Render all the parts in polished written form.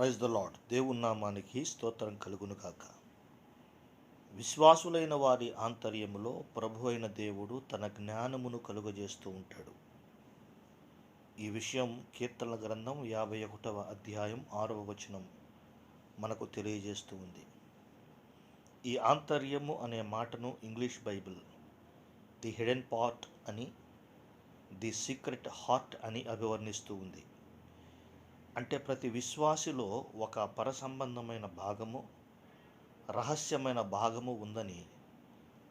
Praise the lord. దేవుని నామానికి స్తోత్రం కలుగును గాక. విశ్వాసులైన వారి ఆంతర్యములో ప్రభు అయిన దేవుడు తన జ్ఞానమును కలుగజేస్తూ ఉంటాడు. ఈ విషయం కీర్తనల గ్రంథం 51వ అధ్యాయం 6వ వచనం మనకు తెలియజేస్తూ ఉంది. ఈ ఆంతర్యము అనే మాటను English Bible the hidden part అని, ది సీక్రెట్ హార్ట్ అని అభివర్ణిస్తూ ఉంది. అంటే ప్రతి విశ్వాసిలో ఒక పరసంబంధమైన భాగము, రహస్యమైన భాగము ఉందని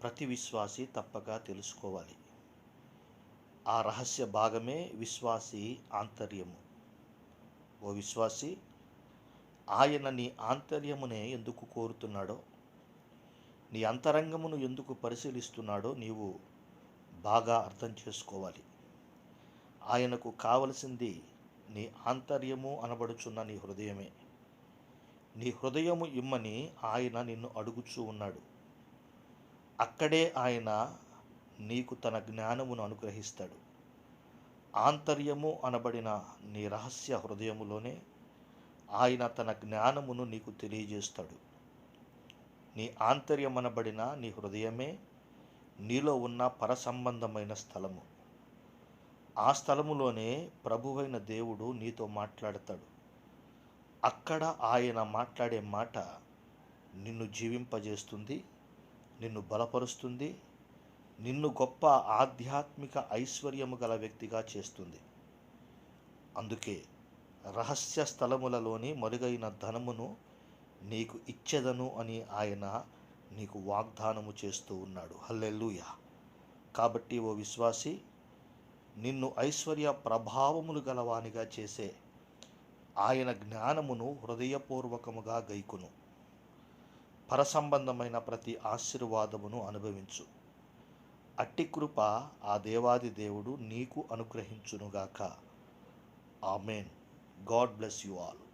ప్రతి విశ్వాసి తప్పక తెలుసుకోవాలి. ఆ రహస్య భాగమే విశ్వాసి ఆంతర్యము. ఓ విశ్వాసి, ఆయన నీ ఆంతర్యమునే ఎందుకు కోరుతున్నాడో, నీ అంతరంగమును ఎందుకు పరిశీలిస్తున్నాడో నీవు బాగా అర్థం చేసుకోవాలి. ఆయనకు కావలసింది నీ ఆంతర్యము అనబడుచున్న నీ హృదయమే. నీ హృదయము ఇమ్మని ఆయన నిన్ను అడుగుచూ ఉన్నాడు. అక్కడే ఆయన నీకు తన జ్ఞానమును అనుగ్రహిస్తాడు. ఆంతర్యము అనబడిన నీ రహస్య హృదయములోనే ఆయన తన జ్ఞానమును నీకు తెలియజేస్తాడు. నీ ఆంతర్యమనబడిన నీ హృదయమే నీలో ఉన్న పరసంబంధమైన స్థలము. ఆ స్థలములోనే ప్రభువైన దేవుడు నీతో మాట్లాడతాడు. అక్కడ ఆయన మాట్లాడే మాట నిన్ను జీవింపజేస్తుంది, నిన్ను బలపరుస్తుంది, నిన్ను గొప్ప ఆధ్యాత్మిక ఐశ్వర్యము గల వ్యక్తిగా చేస్తుంది. అందుకే రహస్య స్థలములలోని మరుగైన ధనమును నీకు ఇచ్చెదను అని ఆయన నీకు వాగ్దానము చేస్తూ ఉన్నాడు. హల్లెలూయా. కాబట్టి ఓ విశ్వాసి, నిన్ను ఐశ్వర్య ప్రభావములు గలవానిగా చేసే ఆయన జ్ఞానమును హృదయపూర్వకముగా గైకును. పరసంబంధమైన ప్రతి ఆశీర్వాదమును అనుభవించు. అట్టి కృప ఆ దేవాది దేవుడు నీకు అనుగ్రహించునుగాక. Amen. God bless you all.